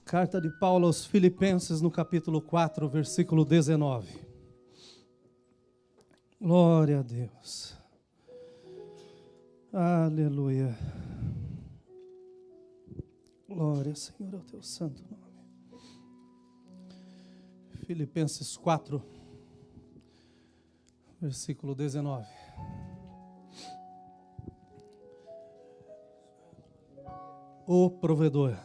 Carta de Paulo aos Filipenses, no capítulo 4, versículo 19. Glória a Deus. Aleluia. Glória, Senhor, ao teu santo nome. Filipenses 4, versículo 19. O provedor.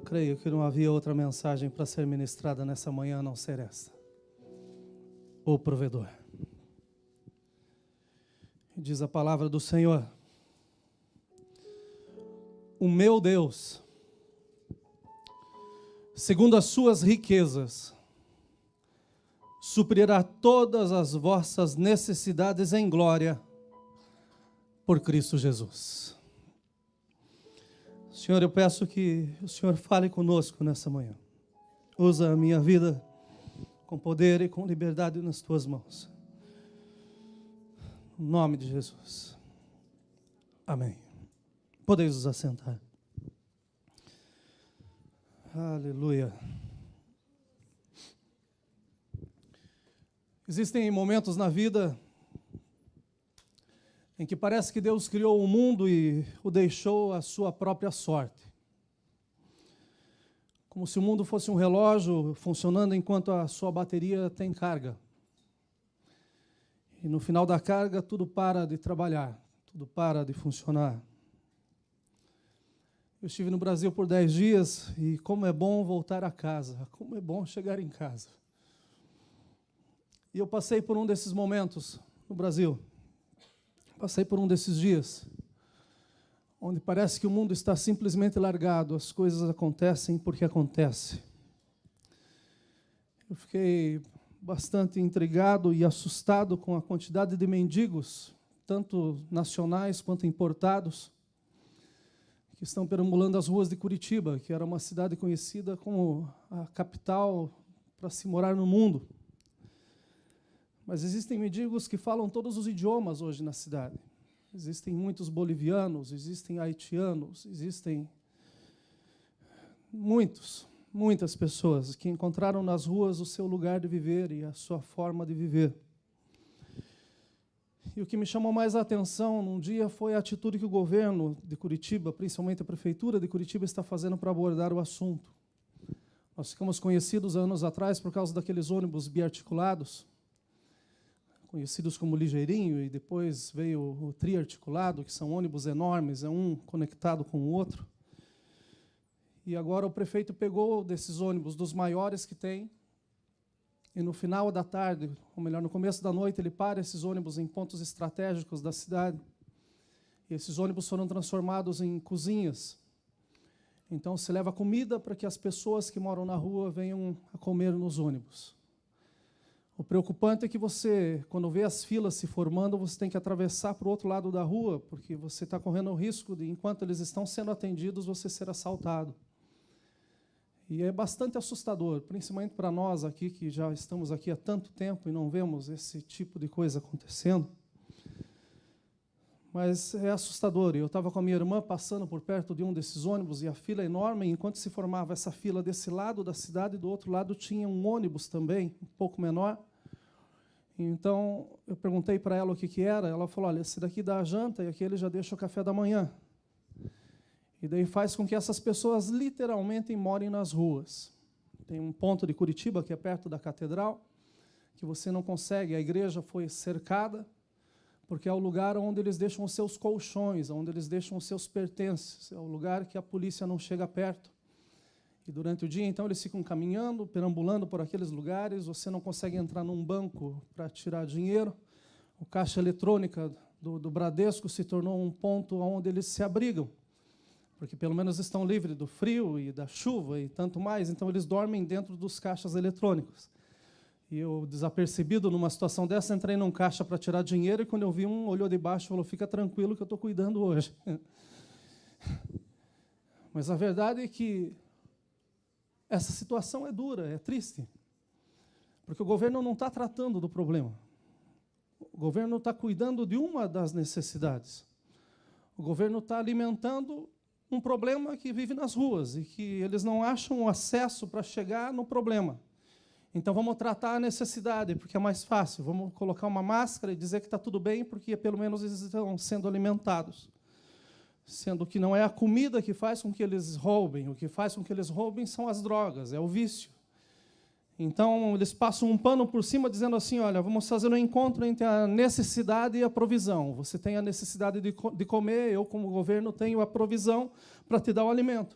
Creio que não havia outra mensagem para ser ministrada nessa manhã a não ser esta. O provedor. Diz a palavra do Senhor: o meu Deus, segundo as suas riquezas, suprirá todas as vossas necessidades em glória por Cristo Jesus. Senhor, eu peço que o Senhor fale conosco nessa manhã. Usa a minha vida com poder e com liberdade nas tuas mãos. Em nome de Jesus. Amém. Podeis vos assentar. Aleluia. Existem momentos na vida em que parece que Deus criou o mundo e o deixou à sua própria sorte. Como se o mundo fosse um relógio funcionando enquanto a sua bateria tem carga. E no final da carga tudo para de trabalhar, tudo para de funcionar. Eu estive no Brasil por 10 dias e como é bom voltar a casa, como é bom chegar em casa. E eu passei por um desses momentos no Brasil. Passei por um desses dias, onde parece que o mundo está simplesmente largado, as coisas acontecem porque acontecem. Eu fiquei bastante intrigado e assustado com a quantidade de mendigos, tanto nacionais quanto importados, que estão perambulando as ruas de Curitiba, que era uma cidade conhecida como a capital para se morar no mundo. Mas existem mendigos que falam todos os idiomas hoje na cidade. Existem muitos bolivianos, existem haitianos, existem muitas pessoas que encontraram nas ruas o seu lugar de viver e a sua forma de viver. E o que me chamou mais a atenção num dia foi a atitude que o governo de Curitiba, principalmente a prefeitura de Curitiba, está fazendo para abordar o assunto. Nós ficamos conhecidos anos atrás por causa daqueles ônibus biarticulados, conhecidos como ligeirinho, e depois veio o triarticulado, que são ônibus enormes, é um conectado com o outro. E agora o prefeito pegou desses ônibus, dos maiores que tem, e no final da tarde, ou melhor, no começo da noite, ele para esses ônibus em pontos estratégicos da cidade. E esses ônibus foram transformados em cozinhas. Então se leva comida para que as pessoas que moram na rua venham a comer nos ônibus. O preocupante é que você, quando vê as filas se formando, você tem que atravessar para o outro lado da rua, porque você está correndo o risco de, enquanto eles estão sendo atendidos, você ser assaltado. E é bastante assustador, principalmente para nós aqui, que já estamos aqui há tanto tempo e não vemos esse tipo de coisa acontecendo. Mas é assustador. Eu estava com a minha irmã passando por perto de um desses ônibus e a fila é enorme, e enquanto se formava essa fila desse lado da cidade, do outro lado tinha um ônibus também, um pouco menor. Então, eu perguntei para ela o que era, ela falou, olha, esse daqui dá a janta e aquele já deixa o café da manhã. E daí faz com que essas pessoas literalmente morem nas ruas. Tem um ponto de Curitiba, que é perto da catedral, que você não consegue, a igreja foi cercada, porque é o lugar onde eles deixam os seus colchões, onde eles deixam os seus pertences, é o lugar que a polícia não chega perto. E durante o dia, então, eles ficam caminhando, perambulando por aqueles lugares, você não consegue entrar num banco para tirar dinheiro, o caixa eletrônica do Bradesco se tornou um ponto onde eles se abrigam, porque pelo menos estão livres do frio e da chuva e tanto mais, então eles dormem dentro dos caixas eletrônicos. E eu, desapercebido numa situação dessa, entrei num caixa para tirar dinheiro, e quando eu vi um, olhou de baixo e falou, fica tranquilo que eu estou cuidando hoje. Mas a verdade é que essa situação é dura, é triste, porque o governo não está tratando do problema. O governo está cuidando de uma das necessidades. O governo está alimentando um problema que vive nas ruas e que eles não acham acesso para chegar no problema. Então, vamos tratar a necessidade, porque é mais fácil. Vamos colocar uma máscara e dizer que está tudo bem, porque, pelo menos, eles estão sendo alimentados. Sendo que não é a comida que faz com que eles roubem. O que faz com que eles roubem são as drogas, é o vício. Então, eles passam um pano por cima, dizendo assim, olha, vamos fazer um encontro entre a necessidade e a provisão. Você tem a necessidade de comer, eu, como governo, tenho a provisão para te dar o alimento.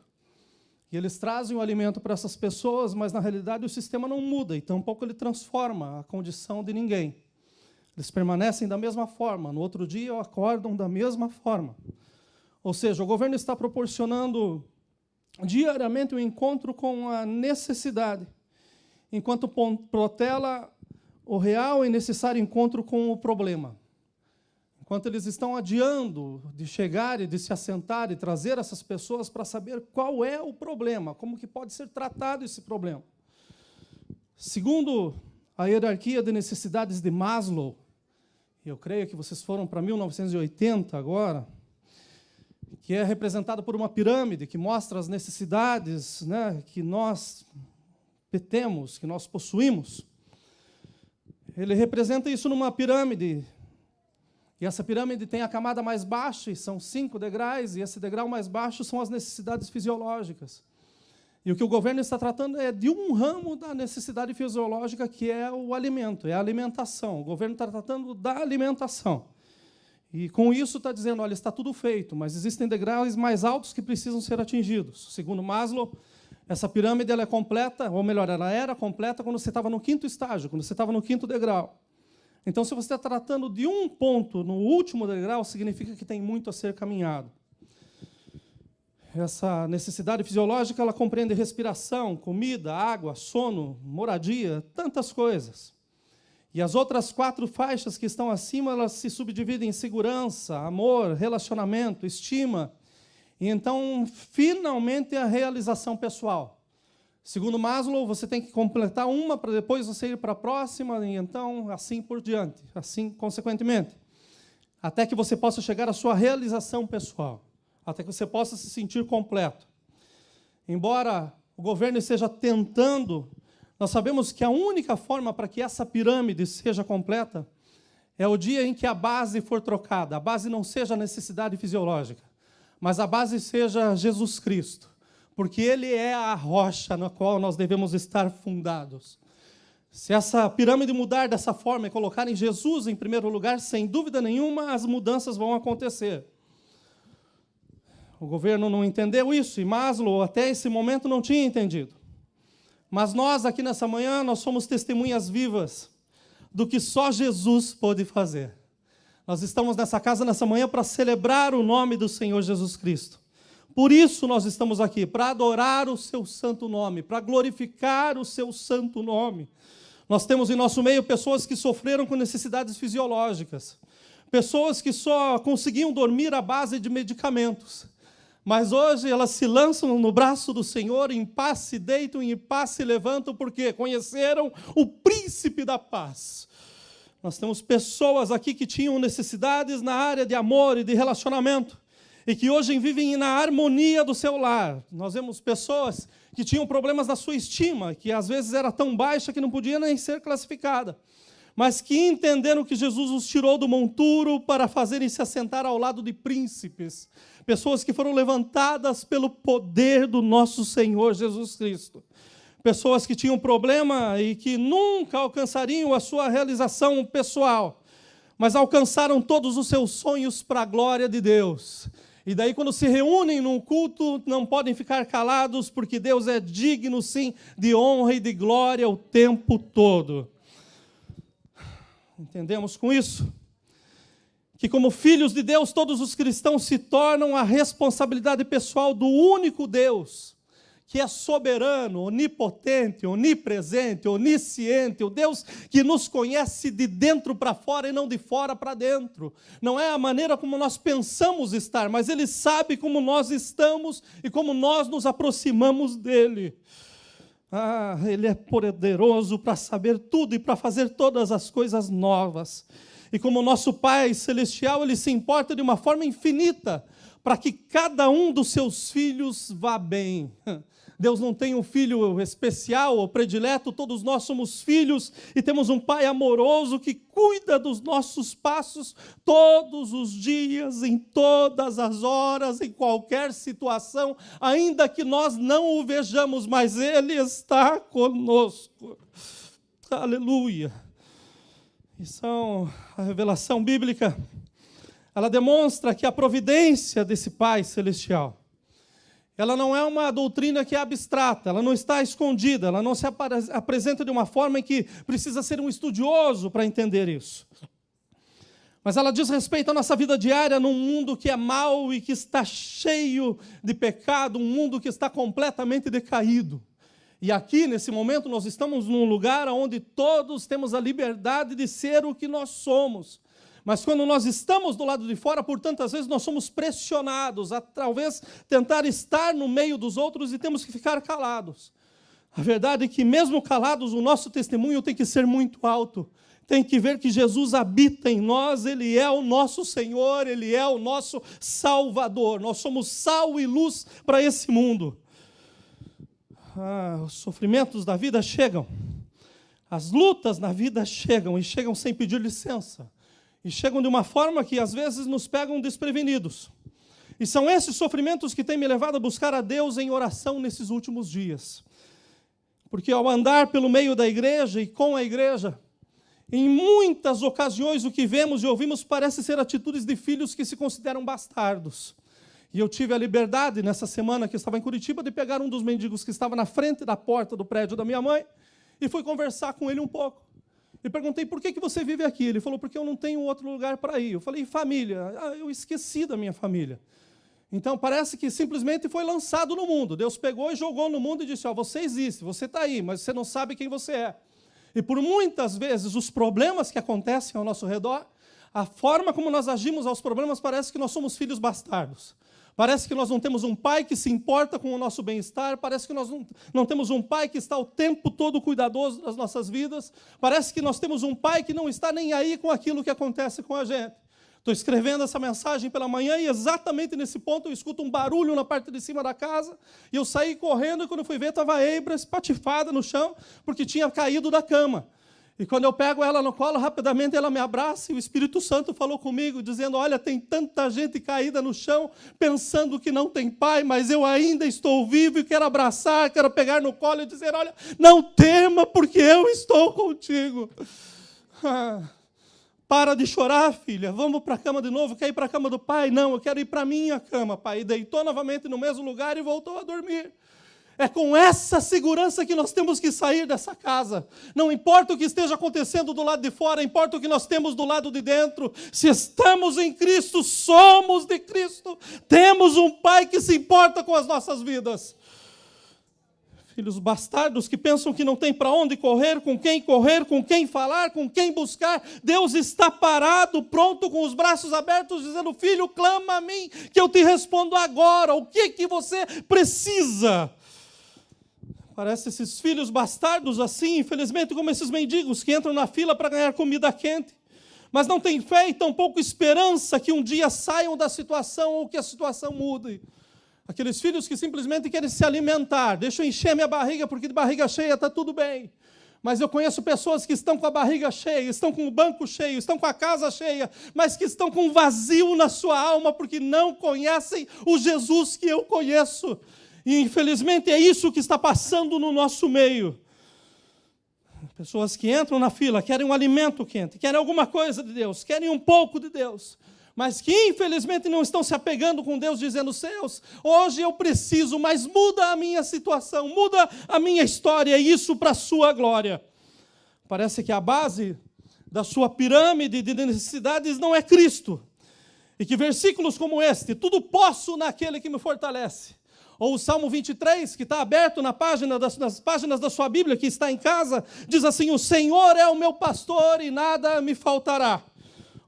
E eles trazem o alimento para essas pessoas, mas, na realidade, o sistema não muda, e tampouco ele transforma a condição de ninguém. Eles permanecem da mesma forma, no outro dia acordam da mesma forma. Ou seja, o governo está proporcionando diariamente um encontro com a necessidade, enquanto protela o real e necessário encontro com o problema. Enquanto eles estão adiando de chegar e de se assentar e trazer essas pessoas para saber qual é o problema, como que pode ser tratado esse problema. Segundo a hierarquia de necessidades de Maslow, eu creio que vocês foram para 1980 agora, que é representado por uma pirâmide que mostra as necessidades, né, que nós temos, que nós possuímos. Ele representa isso numa pirâmide. E essa pirâmide tem a camada mais baixa, e são 5 degraus, e esse degrau mais baixo são as necessidades fisiológicas. E o que o governo está tratando é de um ramo da necessidade fisiológica, que é o alimento, é a alimentação. O governo está tratando da alimentação. E com isso está dizendo, olha, está tudo feito, mas existem degraus mais altos que precisam ser atingidos. Segundo Maslow, essa pirâmide ela é completa, ou melhor, ela era completa quando você estava no 5º estágio, quando você estava no 5º degrau. Então, se você está tratando de um ponto no último degrau, significa que tem muito a ser caminhado. Essa necessidade fisiológica ela compreende respiração, comida, água, sono, moradia, tantas coisas. E as outras 4 faixas que estão acima, elas se subdividem em segurança, amor, relacionamento, estima, e então, finalmente, a realização pessoal. Segundo Maslow, você tem que completar uma para depois você ir para a próxima, e então, assim por diante, assim consequentemente, até que você possa chegar à sua realização pessoal, até que você possa se sentir completo. Embora o governo esteja tentando, nós sabemos que a única forma para que essa pirâmide seja completa é o dia em que a base for trocada. A base não seja a necessidade fisiológica, mas a base seja Jesus Cristo, porque Ele é a rocha na qual nós devemos estar fundados. Se essa pirâmide mudar dessa forma e colocar em Jesus em primeiro lugar, sem dúvida nenhuma, as mudanças vão acontecer. O governo não entendeu isso, e Maslow, até esse momento, não tinha entendido. Mas nós, aqui nessa manhã, nós somos testemunhas vivas do que só Jesus pôde fazer. Nós estamos nessa casa, nessa manhã, para celebrar o nome do Senhor Jesus Cristo. Por isso nós estamos aqui, para adorar o seu santo nome, para glorificar o seu santo nome. Nós temos em nosso meio pessoas que sofreram com necessidades fisiológicas, pessoas que só conseguiam dormir à base de medicamentos, mas hoje elas se lançam no braço do Senhor, em paz se deitam e em paz se levantam, porque conheceram o príncipe da paz. Nós temos pessoas aqui que tinham necessidades na área de amor e de relacionamento, e que hoje vivem na harmonia do seu lar. Nós vemos pessoas que tinham problemas na sua estima, que às vezes era tão baixa que não podia nem ser classificada, mas que entenderam que Jesus os tirou do monturo para fazerem se assentar ao lado de príncipes, pessoas que foram levantadas pelo poder do nosso Senhor Jesus Cristo, pessoas que tinham problema e que nunca alcançariam a sua realização pessoal, mas alcançaram todos os seus sonhos para a glória de Deus. E daí, quando se reúnem num culto, não podem ficar calados, porque Deus é digno, sim, de honra e de glória o tempo todo. Entendemos com isso? Que como filhos de Deus, todos os cristãos se tornam a responsabilidade pessoal do único Deus, que é soberano, onipotente, onipresente, onisciente, o Deus que nos conhece de dentro para fora e não de fora para dentro. Não é a maneira como nós pensamos estar, mas Ele sabe como nós estamos e como nós nos aproximamos dEle. Ele é poderoso para saber tudo e para fazer todas as coisas novas. E como nosso Pai Celestial, Ele se importa de uma forma infinita para que cada um dos seus filhos vá bem. Deus não tem um filho especial ou predileto, todos nós somos filhos e temos um Pai amoroso que cuida dos nossos passos todos os dias, em todas as horas, em qualquer situação, ainda que nós não o vejamos, mas Ele está conosco. Aleluia! Então, a revelação bíblica, ela demonstra que a providência desse Pai celestial, ela não é uma doutrina que é abstrata, ela não está escondida, ela não se apresenta de uma forma em que precisa ser um estudioso para entender isso. Mas ela diz respeito à nossa vida diária num mundo que é mau e que está cheio de pecado, um mundo que está completamente decaído. E aqui, nesse momento, nós estamos num lugar onde todos temos a liberdade de ser o que nós somos. Mas quando nós estamos do lado de fora, por tantas vezes nós somos pressionados a talvez tentar estar no meio dos outros e temos que ficar calados. A verdade é que mesmo calados, o nosso testemunho tem que ser muito alto. Tem que ver que Jesus habita em nós, Ele é o nosso Senhor, Ele é o nosso Salvador. Nós somos sal e luz para esse mundo. Os sofrimentos da vida chegam. As lutas na vida chegam e chegam sem pedir licença. E chegam de uma forma que às vezes nos pegam desprevenidos. E são esses sofrimentos que têm me levado a buscar a Deus em oração nesses últimos dias. Porque ao andar pelo meio da igreja e com a igreja, em muitas ocasiões o que vemos e ouvimos parece ser atitudes de filhos que se consideram bastardos. E eu tive a liberdade, nessa semana que eu estava em Curitiba, de pegar um dos mendigos que estava na frente da porta do prédio da minha mãe e fui conversar com ele um pouco. E perguntei, por que você vive aqui? Ele falou, porque eu não tenho outro lugar para ir. Eu falei, e família? Eu esqueci da minha família. Então, parece que simplesmente foi lançado no mundo. Deus pegou e jogou no mundo e disse, você existe, você está aí, mas você não sabe quem você é. E por muitas vezes, os problemas que acontecem ao nosso redor, a forma como nós agimos aos problemas, parece que nós somos filhos bastardos. Parece que nós não temos um pai que se importa com o nosso bem-estar, parece que nós não temos um pai que está o tempo todo cuidadoso das nossas vidas, parece que nós temos um pai que não está nem aí com aquilo que acontece com a gente. Estou escrevendo essa mensagem pela manhã e exatamente nesse ponto eu escuto um barulho na parte de cima da casa e eu saí correndo e quando fui ver estava a Eibra espatifada no chão porque tinha caído da cama. E quando eu pego ela no colo, rapidamente ela me abraça e o Espírito Santo falou comigo, dizendo, olha, tem tanta gente caída no chão, pensando que não tem pai, mas eu ainda estou vivo e quero abraçar, quero pegar no colo e dizer, olha, não tema, porque eu estou contigo. Para de chorar, filha, vamos para a cama de novo, quer ir para a cama do pai? Não, eu quero ir para a minha cama, pai. E deitou novamente no mesmo lugar e voltou a dormir. É com essa segurança que nós temos que sair dessa casa. Não importa o que esteja acontecendo do lado de fora, importa o que nós temos do lado de dentro. Se estamos em Cristo, somos de Cristo. Temos um Pai que se importa com as nossas vidas. Filhos bastardos que pensam que não tem para onde correr, com quem falar, com quem buscar. Deus está parado, pronto, com os braços abertos, dizendo, filho, clama a mim, que eu te respondo agora. O que você precisa? Parece esses filhos bastardos assim, infelizmente, como esses mendigos que entram na fila para ganhar comida quente, mas não têm fé e tampouco esperança que um dia saiam da situação ou que a situação mude. Aqueles filhos que simplesmente querem se alimentar, deixa eu encher minha barriga, porque de barriga cheia está tudo bem. Mas eu conheço pessoas que estão com a barriga cheia, estão com o banco cheio, estão com a casa cheia, mas que estão com um vazio na sua alma, porque não conhecem o Jesus que eu conheço. E, infelizmente, é isso que está passando no nosso meio. Pessoas que entram na fila, querem um alimento quente, querem alguma coisa de Deus, querem um pouco de Deus, mas que, infelizmente, não estão se apegando com Deus, dizendo, Deus, hoje eu preciso, mas muda a minha situação, muda a minha história, e isso para a sua glória. Parece que a base da sua pirâmide de necessidades não é Cristo. E que versículos como este, tudo posso naquele que me fortalece, ou o Salmo 23, que está aberto nas páginas da sua Bíblia, que está em casa, diz assim, o Senhor é o meu pastor e nada me faltará.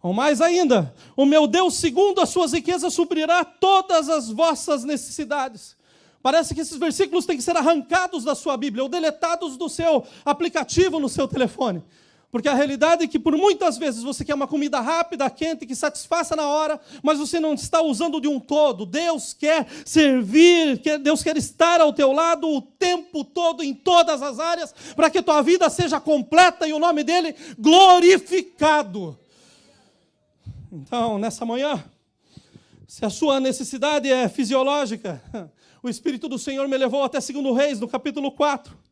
Ou mais ainda, o meu Deus, segundo as suas riquezas, suprirá todas as vossas necessidades. Parece que esses versículos têm que ser arrancados da sua Bíblia, ou deletados do seu aplicativo no seu telefone. Porque a realidade é que por muitas vezes você quer uma comida rápida, quente, que satisfaça na hora, mas você não está usando de um todo. Deus quer servir, Deus quer estar ao teu lado o tempo todo, em todas as áreas, para que tua vida seja completa e o nome dele glorificado. Então, nessa manhã, se a sua necessidade é fisiológica, o Espírito do Senhor me levou até 2 Reis, no capítulo 4.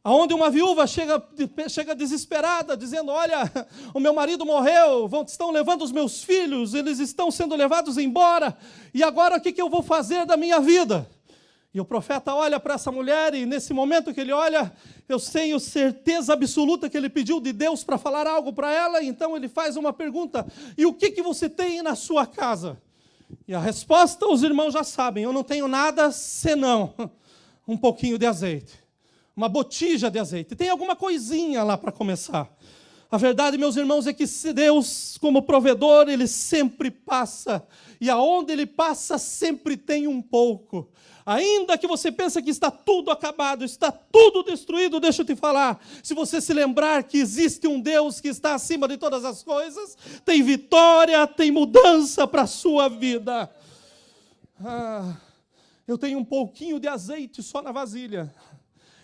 Onde uma viúva chega desesperada, dizendo, olha, o meu marido morreu, estão levando os meus filhos, eles estão sendo levados embora, e agora o que eu vou fazer da minha vida? E o profeta olha para essa mulher, e nesse momento que ele olha, eu tenho certeza absoluta que ele pediu de Deus para falar algo para ela, então ele faz uma pergunta, e o que você tem na sua casa? E a resposta os irmãos já sabem, eu não tenho nada senão um pouquinho de azeite. Uma botija de azeite. Tem alguma coisinha lá para começar. A verdade, meus irmãos, é que Deus, como provedor, Ele sempre passa. E aonde Ele passa, sempre tem um pouco. Ainda que você pense que está tudo acabado, está tudo destruído, deixa eu te falar. Se você se lembrar que existe um Deus que está acima de todas as coisas, tem vitória, tem mudança para a sua vida. Eu tenho um pouquinho de azeite só na vasilha.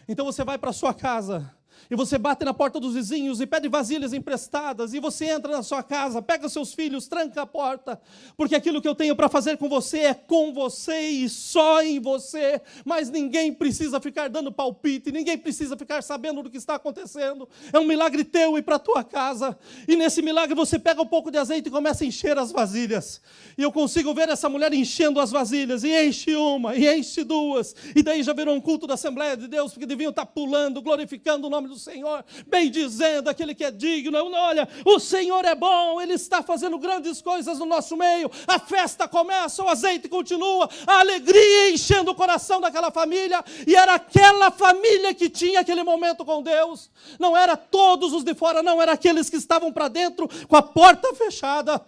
Então você vai para a sua casa, e você bate na porta dos vizinhos, e pede vasilhas emprestadas, e você entra na sua casa, pega seus filhos, tranca a porta, porque aquilo que eu tenho para fazer com você é com você e só em você, mas ninguém precisa ficar dando palpite, ninguém precisa ficar sabendo do que está acontecendo, é um milagre teu e para a tua casa, e nesse milagre você pega um pouco de azeite e começa a encher as vasilhas, e eu consigo ver essa mulher enchendo as vasilhas, e enche uma, e enche duas, e daí já virou um culto da Assembleia de Deus, porque deviam estar pulando, glorificando o nome do Senhor, bem dizendo aquele que é digno. Olha, o Senhor é bom, Ele está fazendo grandes coisas no nosso meio, a festa começa, o azeite continua, a alegria enchendo o coração daquela família, e era aquela família que tinha aquele momento com Deus, não era todos os de fora, não, era aqueles que estavam para dentro, com a porta fechada.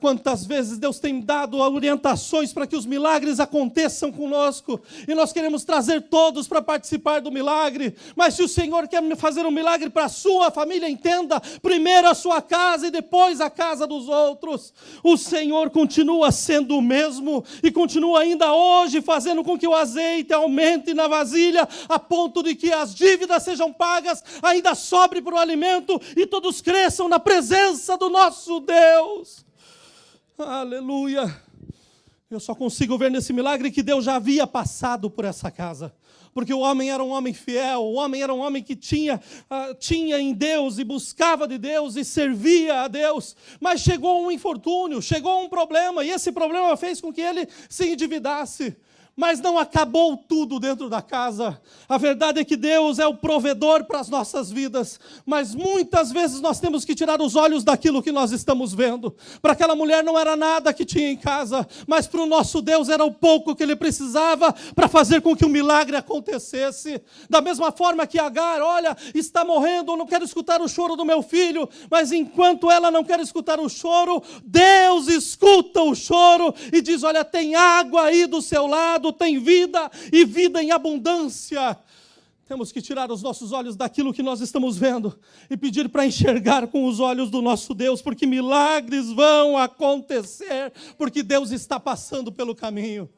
Quantas vezes Deus tem dado orientações para que os milagres aconteçam conosco, e nós queremos trazer todos para participar do milagre, mas se o Senhor quer fazer um milagre para a sua família, entenda, primeiro a sua casa e depois a casa dos outros. O Senhor continua sendo o mesmo, e continua ainda hoje fazendo com que o azeite aumente na vasilha, a ponto de que as dívidas sejam pagas, ainda sobre para o alimento, e todos cresçam na presença do nosso Deus. Aleluia! Eu só consigo ver nesse milagre que Deus já havia passado por essa casa, porque o homem era um homem fiel, o homem era um homem que tinha em Deus, e buscava de Deus, e servia a Deus, mas chegou um infortúnio, chegou um problema, e esse problema fez com que ele se endividasse. Mas não acabou tudo dentro da casa. A verdade é que Deus é o provedor para as nossas vidas, mas muitas vezes nós temos que tirar os olhos daquilo que nós estamos vendo. Para aquela mulher não era nada que tinha em casa, mas para o nosso Deus era o pouco que ele precisava para fazer com que o milagre acontecesse. Da mesma forma que Agar, olha, está morrendo, eu não quero escutar o choro do meu filho, mas enquanto ela não quer escutar o choro, Deus escuta o choro e diz, olha, tem água aí do seu lado, tem vida e vida em abundância. Temos que tirar os nossos olhos daquilo que nós estamos vendo e pedir para enxergar com os olhos do nosso Deus, porque milagres vão acontecer, porque Deus está passando pelo caminho.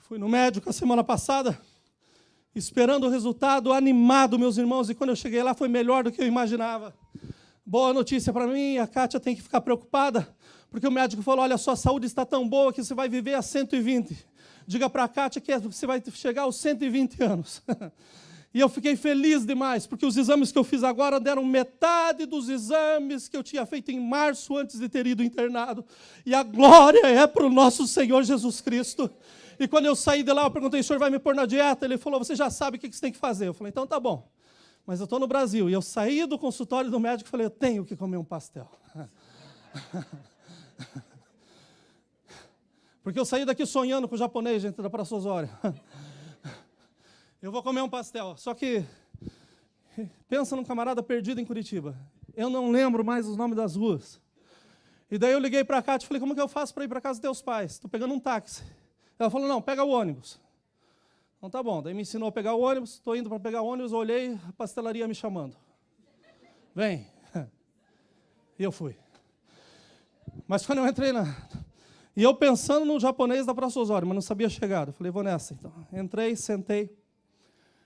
Fui no médico a semana passada, esperando o resultado, animado, meus irmãos, e quando eu cheguei lá foi melhor do que eu imaginava. Boa notícia para mim, a Kátia tem que ficar preocupada, porque o médico falou, olha, sua saúde está tão boa que você vai viver a 120. Diga para a Kátia que você vai chegar aos 120 anos. E eu fiquei feliz demais, porque os exames que eu fiz agora deram metade dos exames que eu tinha feito em março, antes de ter ido internado. E a glória é para o nosso Senhor Jesus Cristo. E quando eu saí de lá, eu perguntei, o senhor vai me pôr na dieta? Ele falou, você já sabe o que você tem que fazer. Eu falei, então tá bom. Mas eu estou no Brasil. E eu saí do consultório do médico e falei, eu tenho que comer um pastel. Porque eu saí daqui sonhando com o japonês, gente, da Praça Osório. Eu vou comer um pastel. Só que, pensa num camarada perdido em Curitiba. Eu não lembro mais os nomes das ruas. E daí eu liguei para a Kátia e falei, como que eu faço para ir para casa dos teus pais? Estou pegando um táxi. Ela falou, não, pega o ônibus. Então tá bom. Daí me ensinou a pegar o ônibus, estou indo para pegar o ônibus, olhei, a pastelaria me chamando. Vem. E eu fui. Mas quando eu entrei E eu pensando no japonês da Praça Osório, mas não sabia chegar. Eu falei, vou nessa então. Entrei, sentei.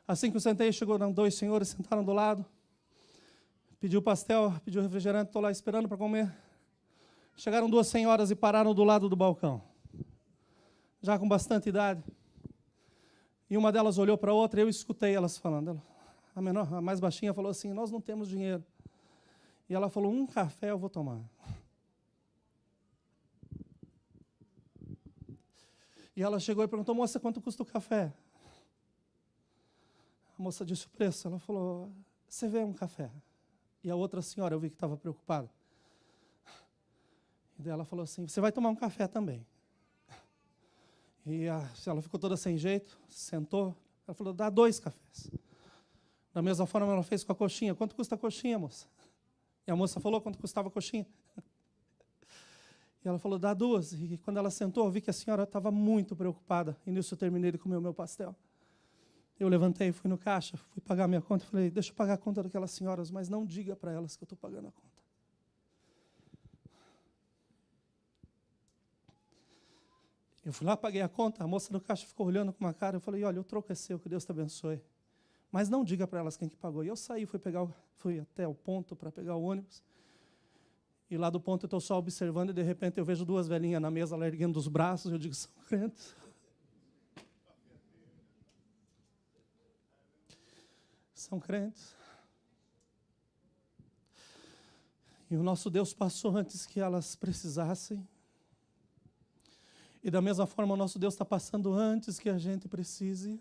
Assim que eu sentei, chegaram 2 senhores, sentaram do lado. Pediu pastel, pediu refrigerante, estou lá esperando para comer. Chegaram 2 senhoras e pararam do lado do balcão. Já com bastante idade. E uma delas olhou para a outra e eu escutei elas falando. A mais baixinha falou assim, nós não temos dinheiro. E ela falou, um café eu vou tomar. E ela chegou e perguntou, moça, quanto custa o café? A moça disse o preço. Ela falou, você vê um café? E a outra senhora, eu vi que estava preocupada. E daí ela falou assim, você vai tomar um café também. E ela ficou toda sem jeito, sentou. Ela falou, dá 2 cafés. Da mesma forma ela fez com a coxinha. Quanto custa a coxinha, moça? E a moça falou quanto custava a coxinha. E ela falou, dá 2. E quando ela sentou, eu vi que a senhora estava muito preocupada. E nisso eu terminei de comer o meu pastel. Eu levantei, fui no caixa, fui pagar minha conta. Falei, deixa eu pagar a conta daquelas senhoras, mas não diga para elas que eu estou pagando a conta. Eu fui lá, paguei a conta, a moça do caixa ficou olhando com uma cara. Eu falei, olha, o troco é seu, que Deus te abençoe. Mas não diga para elas quem que pagou. E eu saí, fui até o ponto para pegar o ônibus. E lá do ponto eu estou só observando e de repente eu vejo 2 velhinhas na mesa lá erguendo os braços. Eu digo, são crentes. São crentes. E o nosso Deus passou antes que elas precisassem. E da mesma forma o nosso Deus está passando antes que a gente precise.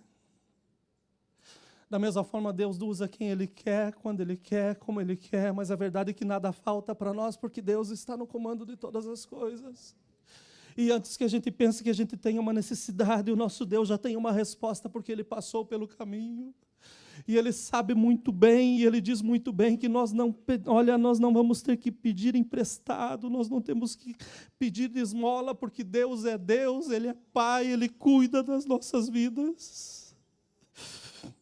Da mesma forma, Deus usa quem Ele quer, quando Ele quer, como Ele quer, mas a verdade é que nada falta para nós, porque Deus está no comando de todas as coisas. E antes que a gente pense que a gente tenha uma necessidade, o nosso Deus já tem uma resposta, porque Ele passou pelo caminho. E Ele sabe muito bem, e Ele diz muito bem que nós não vamos ter que pedir emprestado, nós não temos que pedir esmola, porque Deus é Deus, Ele é Pai, Ele cuida das nossas vidas.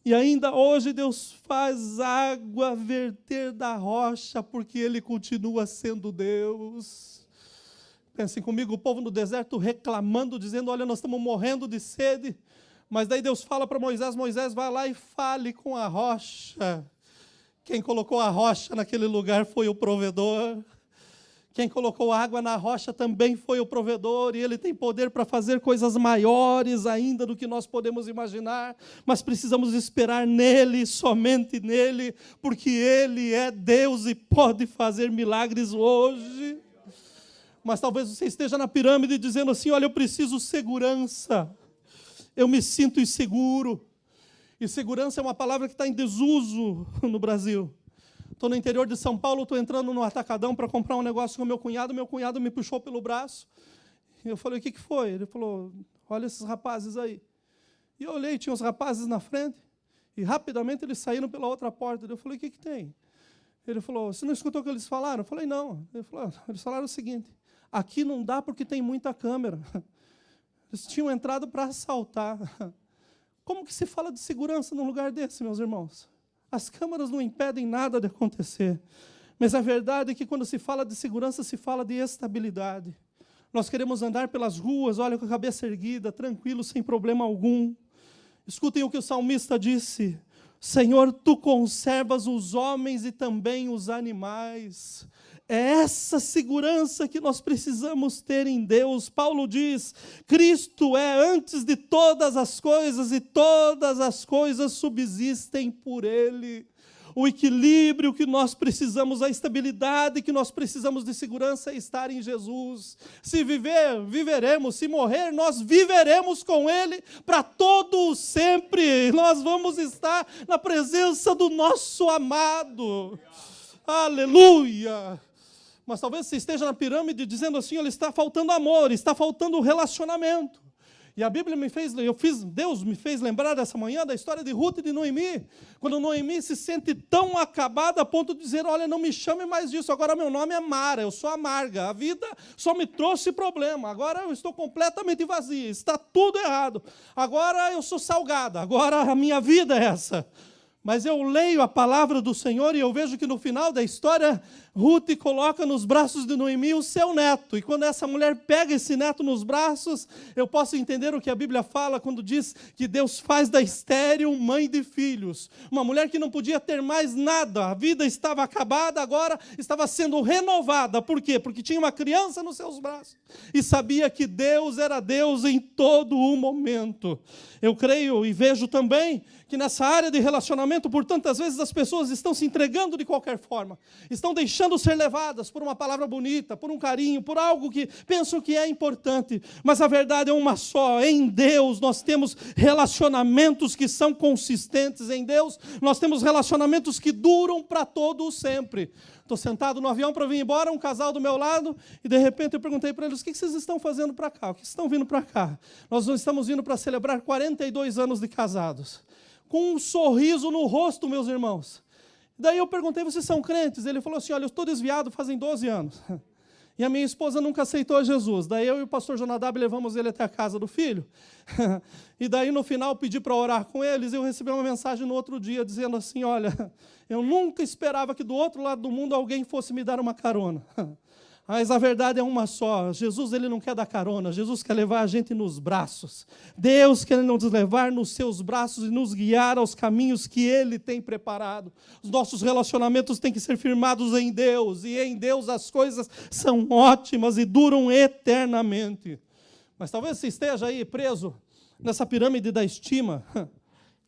E ainda hoje Deus faz água verter da rocha, porque Ele continua sendo Deus. Pensem comigo, o povo no deserto reclamando, dizendo, olha, nós estamos morrendo de sede. Mas daí Deus fala para Moisés, Moisés, vai lá e fale com a rocha. Quem colocou a rocha naquele lugar foi o provedor. Quem colocou água na rocha também foi o provedor, e Ele tem poder para fazer coisas maiores ainda do que nós podemos imaginar, mas precisamos esperar nele, somente nele, porque Ele é Deus e pode fazer milagres hoje. Mas talvez você esteja na pirâmide dizendo assim, olha, eu preciso segurança, eu me sinto inseguro. E segurança é uma palavra que está em desuso no Brasil. Estou no interior de São Paulo, estou entrando no Atacadão para comprar um negócio com meu cunhado me puxou pelo braço. E eu falei, o que foi? Ele falou, olha esses rapazes aí. E eu olhei, tinha uns rapazes na frente, e rapidamente eles saíram pela outra porta. Eu falei, o que tem? Ele falou, você não escutou o que eles falaram? Eu falei, não. Ele falou, eles falaram o seguinte, aqui não dá porque tem muita câmera. Eles tinham entrado para assaltar. Como que se fala de segurança num lugar desse, meus irmãos? As câmeras não impedem nada de acontecer. Mas a verdade é que quando se fala de segurança, se fala de estabilidade. Nós queremos andar pelas ruas, olha, com a cabeça erguida, tranquilo, sem problema algum. Escutem o que o salmista disse. Senhor, Tu conservas os homens e também os animais. É essa segurança que nós precisamos ter em Deus. Paulo diz, Cristo é antes de todas as coisas e todas as coisas subsistem por Ele. O equilíbrio que nós precisamos, a estabilidade que nós precisamos de segurança é estar em Jesus. Se viver, viveremos. Se morrer, nós viveremos com Ele para todo sempre. Nós vamos estar na presença do nosso amado. Aleluia! Mas talvez você esteja na pirâmide dizendo assim, olha, está faltando amor, está faltando relacionamento. E a Bíblia Deus me fez lembrar dessa manhã da história de Ruth e de Noemi. Quando Noemi se sente tão acabada a ponto de dizer, olha, não me chame mais disso, agora meu nome é Mara, eu sou amarga, a vida só me trouxe problema, agora eu estou completamente vazia, está tudo errado. Agora eu sou salgada, agora a minha vida é essa. Mas eu leio a palavra do Senhor e eu vejo que no final da história, Ruth coloca nos braços de Noemi o seu neto. E quando essa mulher pega esse neto nos braços, eu posso entender o que a Bíblia fala quando diz que Deus faz da estéril mãe de filhos. Uma mulher que não podia ter mais nada, a vida estava acabada, agora estava sendo renovada. Por quê? Porque tinha uma criança nos seus braços e sabia que Deus era Deus em todo o momento. Eu creio e vejo também que nessa área de relacionamento, por tantas vezes as pessoas estão se entregando de qualquer forma, estão deixando ser levadas por uma palavra bonita, por um carinho, por algo que pensam que é importante, mas a verdade é uma só: em Deus nós temos relacionamentos que são consistentes, em Deus nós temos relacionamentos que duram para todo o sempre. Estou sentado no avião para vir embora, um casal do meu lado, e de repente eu perguntei para eles: o que vocês estão fazendo para cá? O que estão vindo para cá? Nós estamos vindo para celebrar 42 anos de casados. Com um sorriso no rosto, meus irmãos. Daí eu perguntei: vocês são crentes? Ele falou assim: olha, eu estou desviado fazem 12 anos. E a minha esposa nunca aceitou Jesus. Daí eu e o pastor Jonadab levamos ele até a casa do filho. E daí no final pedi para orar com eles. E eu recebi uma mensagem no outro dia dizendo assim: olha, eu nunca esperava que do outro lado do mundo alguém fosse me dar uma carona. Mas a verdade é uma só: Jesus, ele não quer dar carona, Jesus quer levar a gente nos braços. Deus quer nos levar nos seus braços e nos guiar aos caminhos que Ele tem preparado. Os nossos relacionamentos têm que ser firmados em Deus, e em Deus as coisas são ótimas e duram eternamente. Mas talvez você esteja aí preso nessa pirâmide da estima.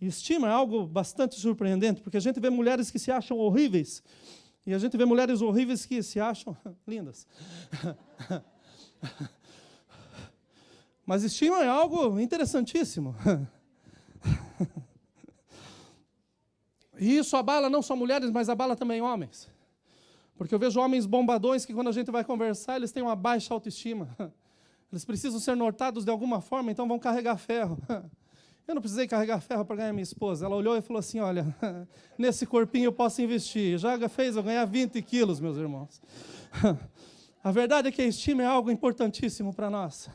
E estima é algo bastante surpreendente, porque a gente vê mulheres que se acham horríveis, e a gente vê mulheres horríveis que se acham lindas. Mas estima é algo interessantíssimo. E isso abala não só mulheres, mas abala também homens. Porque eu vejo homens bombadões que quando a gente vai conversar, eles têm uma baixa autoestima. Eles precisam ser nortados de alguma forma, então vão carregar ferro. Eu não precisei carregar ferro para ganhar minha esposa. Ela olhou e falou assim: olha, nesse corpinho eu posso investir. Já fez eu ganhar 20 quilos, meus irmãos. A verdade é que a estima é algo importantíssimo para nós.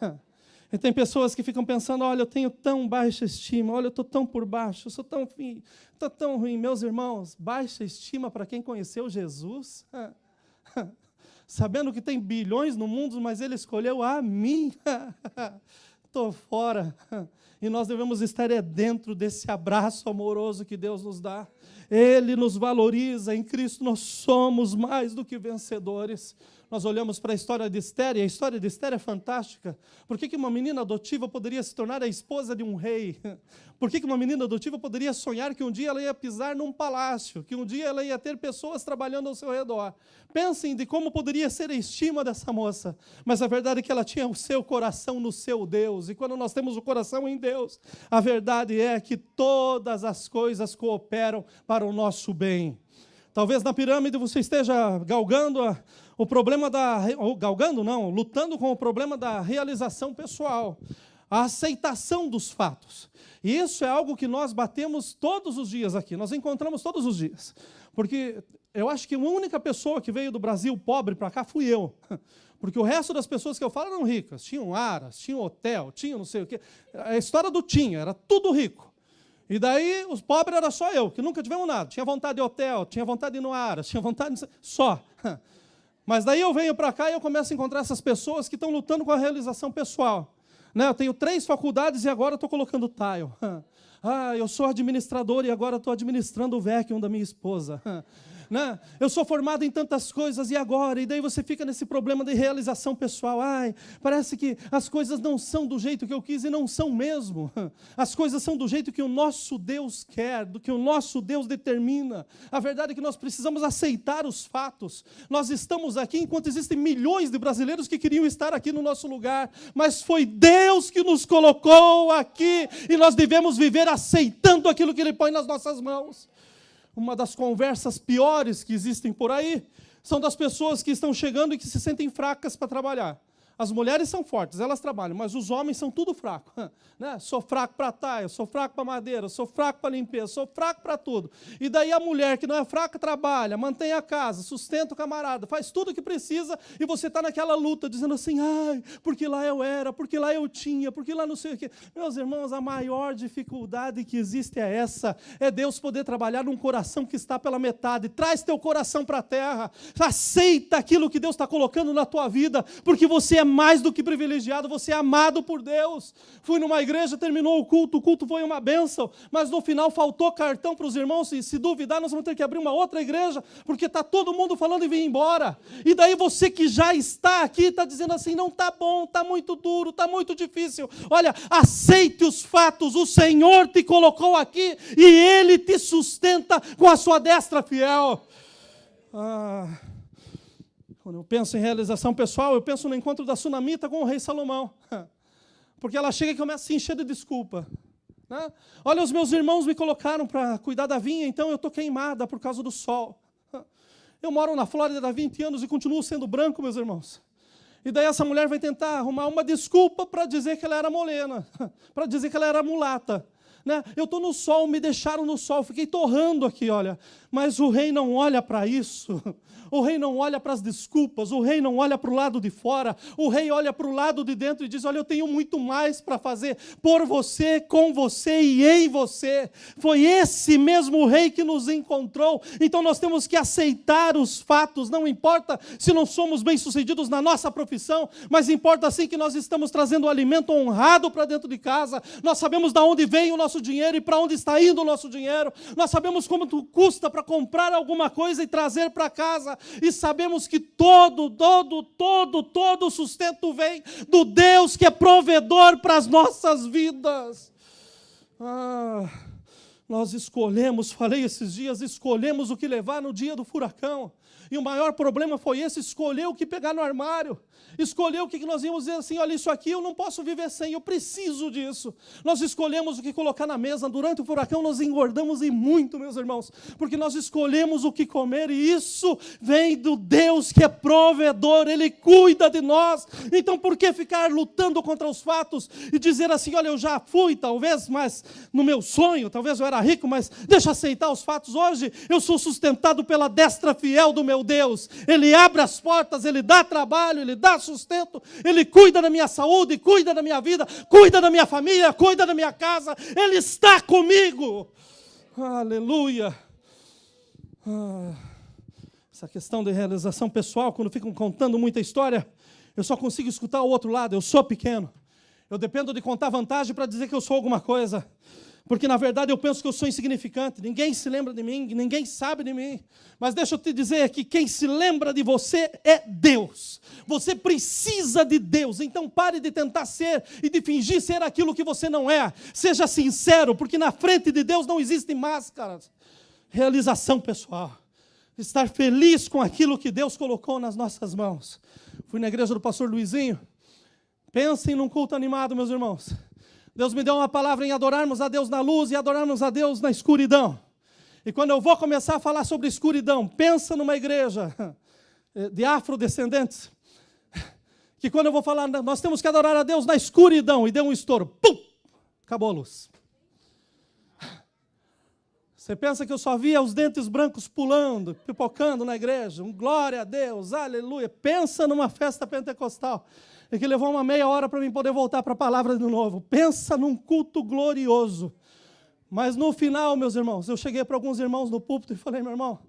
E tem pessoas que ficam pensando: olha, eu tenho tão baixa estima, olha, eu estou tão por baixo, eu sou tão ruim, estou tão ruim. Meus irmãos, baixa estima para quem conheceu Jesus, sabendo que tem bilhões no mundo, mas Ele escolheu a mim. Estou fora. E nós devemos estar dentro desse abraço amoroso que Deus nos dá. Ele nos valoriza, em Cristo nós somos mais do que vencedores. Nós olhamos para a história de Esther, e a história de Esther é fantástica. Por que uma menina adotiva poderia se tornar a esposa de um rei? Por que uma menina adotiva poderia sonhar que um dia ela ia pisar num palácio, que um dia ela ia ter pessoas trabalhando ao seu redor? Pensem de como poderia ser a estima dessa moça. Mas a verdade é que ela tinha o seu coração no seu Deus. E quando nós temos o coração em Deus, a verdade é que todas as coisas cooperam para o nosso bem. Talvez na pirâmide você esteja o problema lutando com o problema da realização pessoal, a aceitação dos fatos. E isso é algo que nós batemos todos os dias aqui, nós encontramos todos os dias. Porque eu acho que a única pessoa que veio do Brasil pobre para cá fui eu. Porque o resto das pessoas que eu falo eram ricas, tinham aras, tinham hotel, tinham não sei o quê. A história do tinha, era tudo rico. E daí, os pobres era só eu, que nunca tivemos nada. Tinha vontade de hotel, tinha vontade de ir no Aras, tinha vontade de... Só. Mas daí eu venho para cá e eu começo a encontrar essas pessoas que estão lutando com a realização pessoal. Né? Eu tenho 3 faculdades e agora estou colocando tile. Eu sou administrador e agora estou administrando o vacuum da minha esposa. Né? Eu sou formado em tantas coisas e agora? E daí você fica nesse problema de realização pessoal. Parece que as coisas não são do jeito que eu quis, e não são mesmo. As coisas são do jeito que o nosso Deus quer, do que o nosso Deus determina. A verdade é que nós precisamos aceitar os fatos. Nós estamos aqui enquanto existem milhões de brasileiros que queriam estar aqui no nosso lugar, mas foi Deus que nos colocou aqui, e nós devemos viver aceitando aquilo que Ele põe nas nossas mãos. Uma das conversas piores que existem por aí são das pessoas que estão chegando e que se sentem fracas para trabalhar. As mulheres são fortes, elas trabalham, mas os homens são tudo fracos. Né? Sou fraco para taia, sou fraco para madeira, sou fraco para limpeza, sou fraco para tudo. E daí a mulher que não é fraca trabalha, mantém a casa, sustenta o camarada, faz tudo o que precisa e você está naquela luta, dizendo assim, ai, porque lá eu era, porque lá eu tinha, porque lá não sei o quê. Meus irmãos, a maior dificuldade que existe é essa, é Deus poder trabalhar num coração que está pela metade. Traz teu coração para a terra, aceita aquilo que Deus está colocando na tua vida, porque você é mais do que privilegiado, você é amado por Deus. Fui numa igreja, terminou o culto foi uma bênção, mas no final faltou cartão para os irmãos, e se duvidar nós vamos ter que abrir uma outra igreja, porque está todo mundo falando em vir embora. E daí você que já está aqui, está dizendo assim, não está bom, está muito duro, está muito difícil. Olha, aceite os fatos, o Senhor te colocou aqui, e Ele te sustenta com a sua destra fiel. Quando eu penso em realização pessoal, eu penso no encontro da Sunamita com o rei Salomão. Porque ela chega e começa a se encher de desculpa. Né? Olha, os meus irmãos me colocaram para cuidar da vinha, então eu estou queimada por causa do sol. Eu moro na Flórida há 20 anos e continuo sendo branco, meus irmãos. E daí essa mulher vai tentar arrumar uma desculpa para dizer que ela era morena, para dizer que ela era mulata. Né? Eu estou no sol, me deixaram no sol, fiquei torrando aqui, olha. Mas o rei não olha para isso. O rei não olha para as desculpas, o rei não olha para o lado de fora, o rei olha para o lado de dentro e diz, olha, eu tenho muito mais para fazer por você, com você e em você. Foi esse mesmo rei que nos encontrou, então nós temos que aceitar os fatos, não importa se não somos bem-sucedidos na nossa profissão, mas importa sim que nós estamos trazendo um alimento honrado para dentro de casa, nós sabemos de onde vem o nosso dinheiro e para onde está indo o nosso dinheiro, nós sabemos como custa para comprar alguma coisa e trazer para casa, e sabemos que todo sustento vem do Deus que é provedor para as nossas vidas. Nós escolhemos, falei esses dias, escolhemos o que levar no dia do furacão. E o maior problema foi esse, escolher o que pegar no armário. Escolher o que nós íamos dizer assim, olha, isso aqui eu não posso viver sem, eu preciso disso. Nós escolhemos o que colocar na mesa. Durante o furacão nós engordamos e muito, meus irmãos, porque nós escolhemos o que comer e isso vem do Deus que é provedor, Ele cuida de nós. Então por que ficar lutando contra os fatos e dizer assim, olha, eu já fui talvez, mas no meu sonho, talvez eu era rico, mas deixa eu aceitar os fatos. Hoje eu sou sustentado pela destra fiel do meu Deus. Ele abre as portas, Ele dá trabalho, Ele dá sustento, Ele cuida da minha saúde, cuida da minha vida, cuida da minha família, cuida da minha casa, Ele está comigo. Aleluia. Essa questão de realização pessoal, quando ficam contando muita história, eu só consigo escutar o outro lado, eu sou pequeno. Eu dependo de contar vantagem para dizer que eu sou alguma coisa. Porque, na verdade, eu penso que eu sou insignificante. Ninguém se lembra de mim, ninguém sabe de mim. Mas deixa eu te dizer que quem se lembra de você é Deus. Você precisa de Deus. Então, pare de tentar ser e de fingir ser aquilo que você não é. Seja sincero, porque na frente de Deus não existem máscaras. Realização pessoal. Estar feliz com aquilo que Deus colocou nas nossas mãos. Fui na igreja do pastor Luizinho. Pensem num culto animado, meus irmãos. Deus me deu uma palavra em adorarmos a Deus na luz e adorarmos a Deus na escuridão. E quando eu vou começar a falar sobre escuridão, pensa numa igreja de afrodescendentes, que quando eu vou falar, nós temos que adorar a Deus na escuridão, e deu um estouro, pum, acabou a luz. Você pensa que eu só via os dentes brancos pulando, pipocando na igreja, glória a Deus, aleluia. Pensa numa festa pentecostal, e que levou uma meia hora para mim poder voltar para a palavra de novo. Pensa num culto glorioso. Mas no final, meus irmãos, eu cheguei para alguns irmãos no púlpito e falei, meu irmão,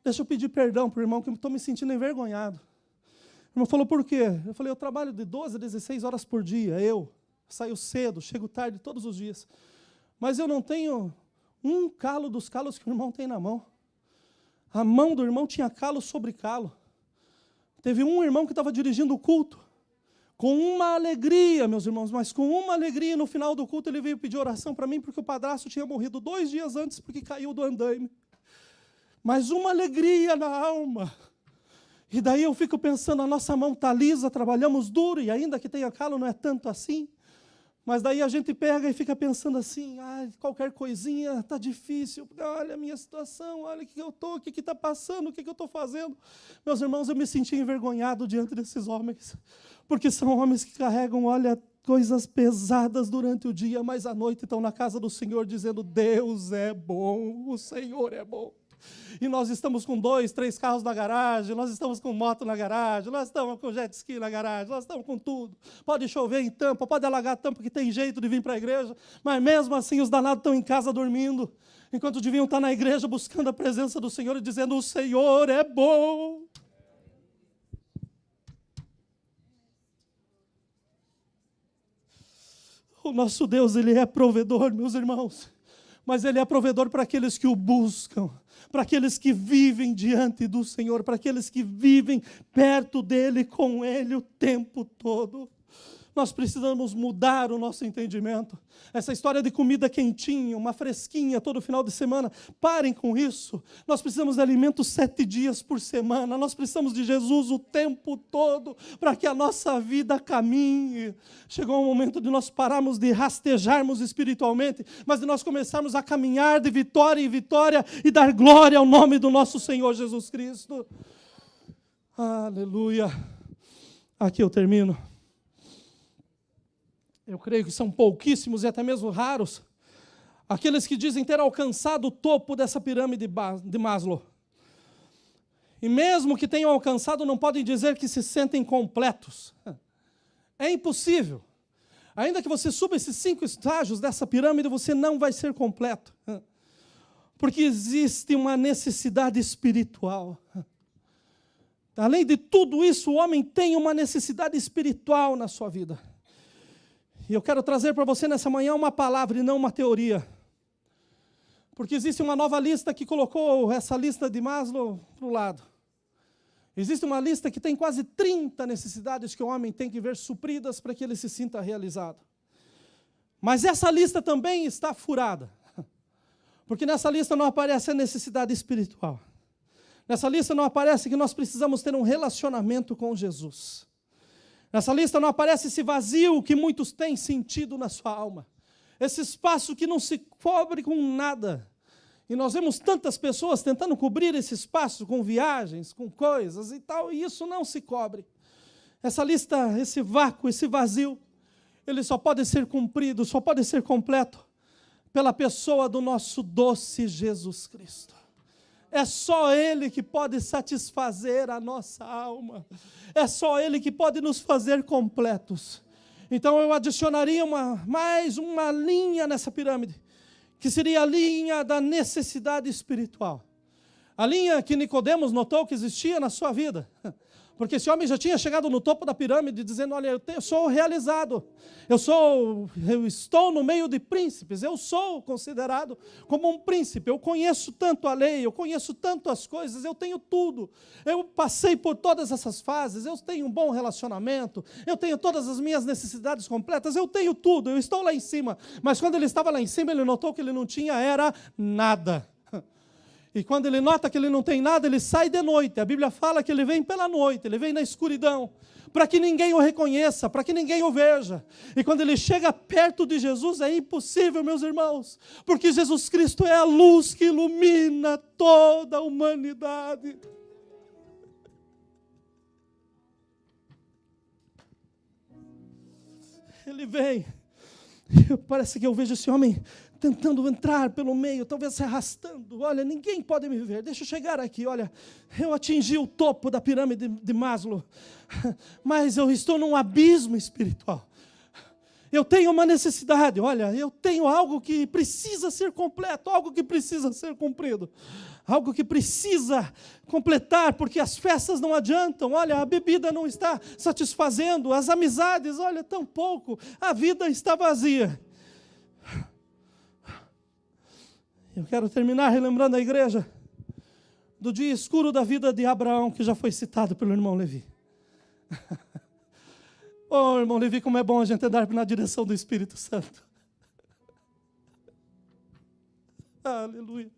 deixa eu pedir perdão para o irmão, que eu estou me sentindo envergonhado. O irmão falou, por quê? Eu falei, eu trabalho de 12 a 16 horas por dia, eu saio cedo, chego tarde todos os dias. Mas eu não tenho um calo dos calos que o irmão tem na mão. A mão do irmão tinha calo sobre calo. Teve um irmão que estava dirigindo o culto, com uma alegria, meus irmãos, mas com uma alegria, no final do culto ele veio pedir oração para mim, porque o padrasto tinha morrido 2 dias antes, porque caiu do andaime. Mas uma alegria na alma. E daí eu fico pensando, a nossa mão está lisa, trabalhamos duro, e ainda que tenha calo não é tanto assim. Mas daí a gente pega e fica pensando assim, qualquer coisinha está difícil, olha a minha situação, olha o que eu estou, o que está passando, o que eu estou fazendo. Meus irmãos, eu me senti envergonhado diante desses homens, porque são homens que carregam, olha, coisas pesadas durante o dia, mas à noite estão na casa do Senhor dizendo, Deus é bom, o Senhor é bom. E nós estamos com 2, 3 carros na garagem, nós estamos com moto na garagem, nós estamos com jet ski na garagem, nós estamos com tudo. Pode chover em Tampa, pode alagar Tampa, que tem jeito de vir para a igreja, mas mesmo assim os danados estão em casa dormindo, enquanto deviam estar na igreja buscando a presença do Senhor e dizendo, o Senhor é bom. O nosso Deus, Ele é provedor, meus irmãos, mas Ele é provedor para aqueles que o buscam, para aqueles que vivem diante do Senhor, para aqueles que vivem perto dEle, com Ele o tempo todo. Nós precisamos mudar o nosso entendimento. Essa história de comida quentinha, uma fresquinha todo final de semana, parem com isso. Nós precisamos de alimento 7 dias por semana. Nós precisamos de Jesus o tempo todo para que a nossa vida caminhe. Chegou o momento de nós pararmos de rastejarmos espiritualmente, mas de nós começarmos a caminhar de vitória em vitória e dar glória ao nome do nosso Senhor Jesus Cristo. Aleluia. Aqui eu termino. Eu creio que são pouquíssimos e até mesmo raros aqueles que dizem ter alcançado o topo dessa pirâmide de Maslow. E mesmo que tenham alcançado, não podem dizer que se sentem completos. É impossível. Ainda que você suba esses 5 estágios dessa pirâmide, você não vai ser completo. Porque existe uma necessidade espiritual. Além de tudo isso, o homem tem uma necessidade espiritual na sua vida. E eu quero trazer para você nessa manhã uma palavra e não uma teoria. Porque existe uma nova lista que colocou essa lista de Maslow para o lado. Existe uma lista que tem quase 30 necessidades que o homem tem que ver supridas para que ele se sinta realizado. Mas essa lista também está furada. Porque nessa lista não aparece a necessidade espiritual. Nessa lista não aparece que nós precisamos ter um relacionamento com Jesus. Nessa lista não aparece esse vazio que muitos têm sentido na sua alma. Esse espaço que não se cobre com nada. E nós vemos tantas pessoas tentando cobrir esse espaço com viagens, com coisas e tal, e isso não se cobre. Essa lista, esse vácuo, esse vazio, ele só pode ser cumprido, só pode ser completo pela pessoa do nosso doce Jesus Cristo. É só Ele que pode satisfazer a nossa alma. É só Ele que pode nos fazer completos. Então eu adicionaria mais uma linha nessa pirâmide, que seria a linha da necessidade espiritual. A linha que Nicodemos notou que existia na sua vida. Porque esse homem já tinha chegado no topo da pirâmide dizendo, olha, eu sou realizado, eu estou no meio de príncipes, eu sou considerado como um príncipe, eu conheço tanto a lei, eu conheço tanto as coisas, eu tenho tudo, eu passei por todas essas fases, eu tenho um bom relacionamento, eu tenho todas as minhas necessidades completas, eu tenho tudo, eu estou lá em cima. Mas quando ele estava lá em cima, ele notou que ele não tinha era nada. E quando ele nota que ele não tem nada, ele sai de noite. A Bíblia fala que ele vem pela noite, ele vem na escuridão, para que ninguém o reconheça, para que ninguém o veja. E quando ele chega perto de Jesus, é impossível, meus irmãos, porque Jesus Cristo é a luz que ilumina toda a humanidade. Ele vem, parece que eu vejo esse homem tentando entrar pelo meio, talvez se arrastando. Olha, ninguém pode me ver, deixa eu chegar aqui. Olha, eu atingi o topo da pirâmide de Maslow, mas eu estou num abismo espiritual. Eu tenho uma necessidade, olha, eu tenho algo que precisa ser completo, algo que precisa ser cumprido, algo que precisa completar, porque as festas não adiantam, olha, a bebida não está satisfazendo, as amizades, olha, tão pouco, a vida está vazia. Eu quero terminar relembrando a igreja do dia escuro da vida de Abraão, que já foi citado pelo irmão Levi. Oh, irmão Levi, como é bom a gente andar na direção do Espírito Santo. Aleluia.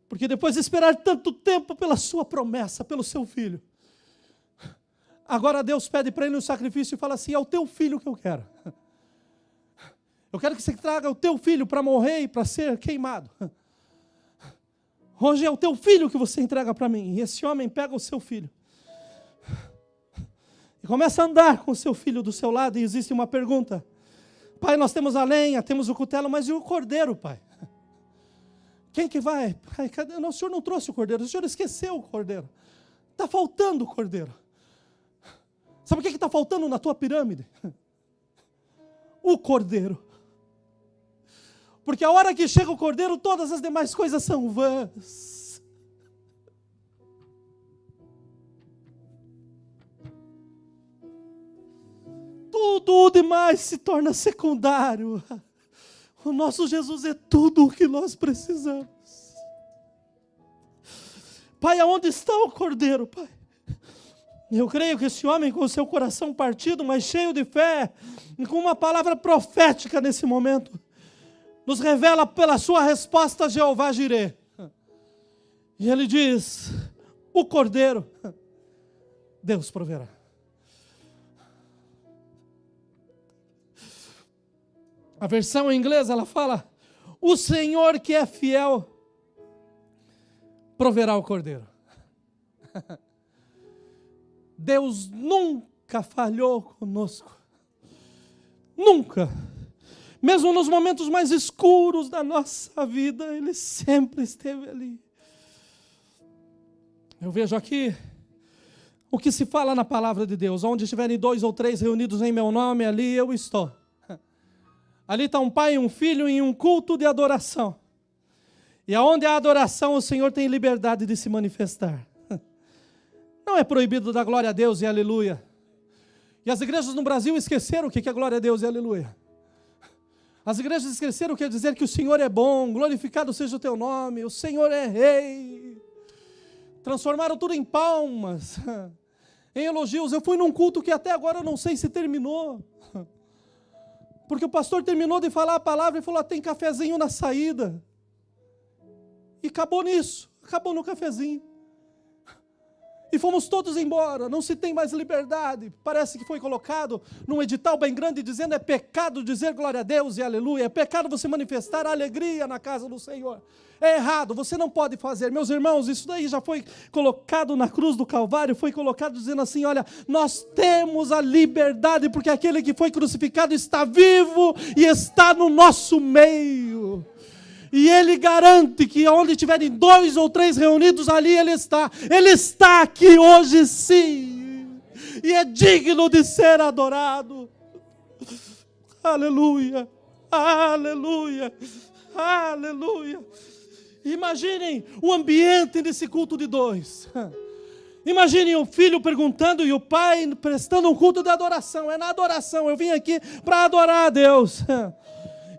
Porque depois de esperar tanto tempo pela sua promessa, pelo seu filho, Agora Deus pede para ele um sacrifício e fala assim: é o teu filho que eu quero. Eu quero que você traga o teu filho para morrer e para ser queimado. Hoje é o teu filho que você entrega para mim. E esse homem pega o seu filho e começa a andar com o seu filho do seu lado. E existe uma pergunta: pai, nós temos a lenha, temos o cutelo, mas e o cordeiro, pai? Quem que vai? Pai, cadê? Não, o senhor não trouxe o cordeiro, o senhor esqueceu o cordeiro. Está faltando o cordeiro. Sabe o que está faltando na tua pirâmide? O cordeiro. Porque a hora que chega o cordeiro, todas as demais coisas são vãs. Tudo demais se torna secundário. O nosso Jesus é tudo o que nós precisamos. Pai, aonde está o cordeiro, Pai? Eu creio que esse homem, com o seu coração partido, mas cheio de fé, e com uma palavra profética nesse momento, nos revela pela sua resposta Jeová Jirê. E ele diz: o cordeiro, Deus proverá. A versão em inglês, ela fala: o Senhor que é fiel, proverá o cordeiro. Deus nunca falhou conosco. Nunca. Mesmo nos momentos mais escuros da nossa vida, Ele sempre esteve ali. Eu vejo aqui o que se fala na palavra de Deus: onde estiverem 2 ou 3 reunidos em meu nome, ali eu estou. Ali está um pai e um filho em um culto de adoração. E aonde há adoração, o Senhor tem liberdade de se manifestar. Não é proibido dar glória a Deus e aleluia. E as igrejas no Brasil esqueceram o que é glória a Deus e aleluia. As igrejas esqueceram o que é dizer que o Senhor é bom, glorificado seja o teu nome, o Senhor é rei. Transformaram tudo em palmas, em elogios. Eu fui num culto que até agora eu não sei se terminou. Porque o pastor terminou de falar a palavra e falou: tem cafezinho na saída. E acabou nisso, acabou no cafezinho. E fomos todos embora, não se tem mais liberdade. Parece que foi colocado num edital bem grande dizendo: é pecado dizer glória a Deus e aleluia, é pecado você manifestar a alegria na casa do Senhor. É errado, você não pode fazer. Meus irmãos, isso daí já foi colocado na cruz do Calvário, foi colocado dizendo assim: olha, nós temos a liberdade, porque aquele que foi crucificado está vivo e está no nosso meio. E Ele garante que onde tiverem 2 ou 3 reunidos, ali Ele está. Ele está aqui hoje sim. E é digno de ser adorado. Aleluia, aleluia, aleluia. Imaginem o ambiente desse culto de 2. Imaginem o filho perguntando e o pai prestando um culto de adoração. É na adoração, eu vim aqui para adorar a Deus.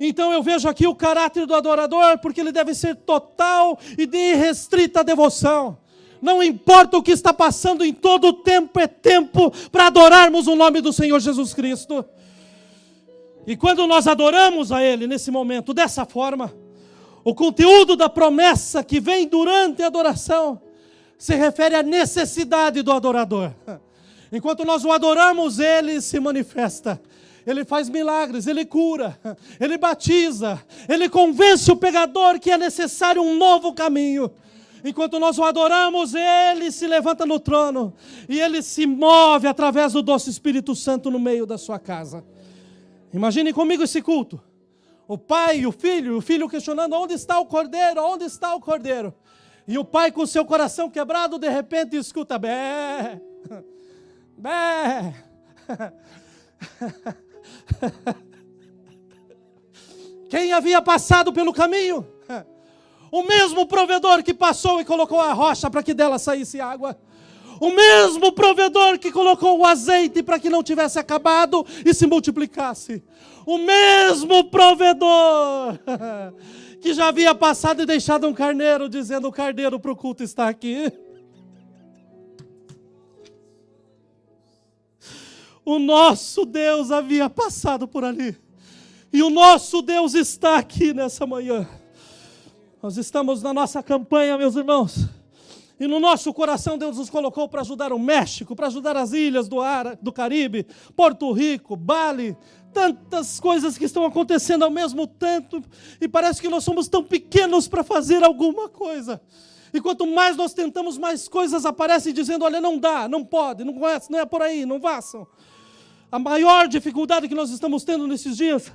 Então eu vejo aqui o caráter do adorador, porque ele deve ser total e de irrestrita devoção. Não importa o que está passando, em todo tempo é tempo para adorarmos o nome do Senhor Jesus Cristo. E quando nós adoramos a Ele nesse momento, dessa forma, o conteúdo da promessa que vem durante a adoração se refere à necessidade do adorador. Enquanto nós o adoramos, Ele se manifesta. Ele faz milagres, Ele cura, Ele batiza, Ele convence o pecador que é necessário um novo caminho. Enquanto nós o adoramos, Ele se levanta no trono e Ele se move através do doce Espírito Santo no meio da sua casa. Imagine comigo esse culto. O pai e o filho questionando: onde está o cordeiro, onde está o cordeiro? E o pai com o seu coração quebrado, de repente escuta: bé, bé. Quem havia passado pelo caminho? O mesmo provedor que passou e colocou a rocha para que dela saísse água. O mesmo provedor que colocou o azeite para que não tivesse acabado e se multiplicasse. O mesmo provedor que já havia passado e deixado um carneiro, dizendo: o carneiro para o culto está aqui. O nosso Deus havia passado por ali. E o nosso Deus está aqui nessa manhã. Nós estamos na nossa campanha, meus irmãos. E no nosso coração Deus nos colocou para ajudar o México, para ajudar as ilhas do Caribe, Porto Rico, Bali, tantas coisas que estão acontecendo ao mesmo tempo, e parece que nós somos tão pequenos para fazer alguma coisa. E quanto mais nós tentamos, mais coisas aparecem dizendo, olha, não dá, não pode, não conhece, não é por aí, não façam. A maior dificuldade que nós estamos tendo nesses dias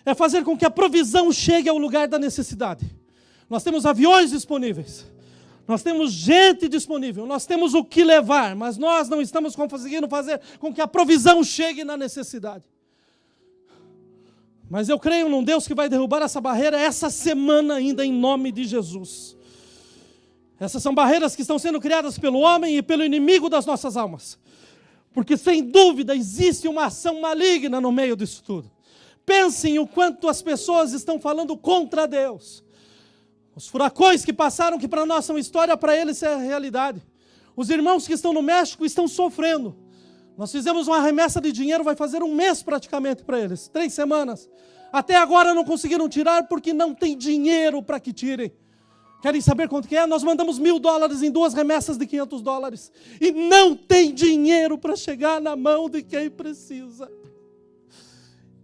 é fazer com que a provisão chegue ao lugar da necessidade. Nós temos aviões disponíveis. Nós temos gente disponível, nós temos o que levar, mas nós não estamos conseguindo fazer com que a provisão chegue na necessidade. Mas eu creio num Deus que vai derrubar essa barreira essa semana ainda, em nome de Jesus. Essas são barreiras que estão sendo criadas pelo homem e pelo inimigo das nossas almas. Porque sem dúvida existe uma ação maligna no meio disso tudo. Pensem o quanto as pessoas estão falando contra Deus. Os furacões que passaram, que para nós são história, para eles é realidade. Os irmãos que estão no México estão sofrendo. Nós fizemos uma remessa de dinheiro, vai fazer um mês praticamente para eles, 3 semanas. Até agora não conseguiram tirar porque não tem dinheiro para que tirem. Querem saber quanto que é? Nós mandamos $1.000 em 2 remessas de $500. E não tem dinheiro para chegar na mão de quem precisa.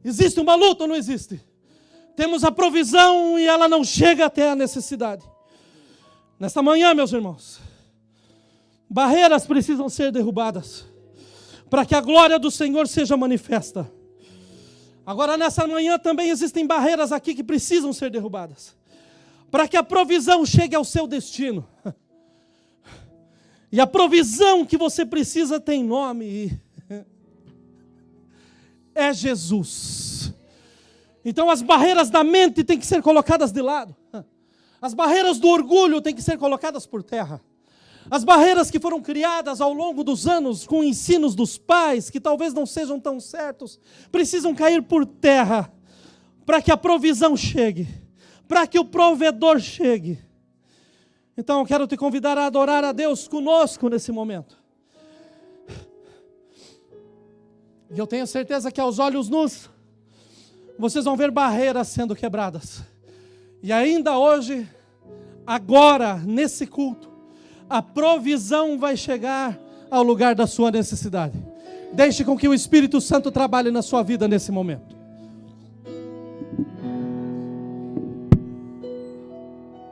Existe uma luta ou não existe? Temos a provisão e ela não chega até a necessidade. Nesta manhã, meus irmãos, barreiras precisam ser derrubadas para que a glória do Senhor seja manifesta. Agora, nessa manhã também existem barreiras aqui que precisam ser derrubadas para que a provisão chegue ao seu destino. E a provisão que você precisa tem nome. É Jesus. Então as barreiras da mente têm que ser colocadas de lado. As barreiras do orgulho têm que ser colocadas por terra. As barreiras que foram criadas ao longo dos anos com ensinos dos pais, que talvez não sejam tão certos, precisam cair por terra para que a provisão chegue, para que o provedor chegue. Então eu quero te convidar a adorar a Deus conosco nesse momento. E eu tenho certeza que aos olhos nus, vocês vão ver barreiras sendo quebradas. E ainda hoje, agora, nesse culto, a provisão vai chegar ao lugar da sua necessidade. Deixe com que o Espírito Santo trabalhe na sua vida nesse momento.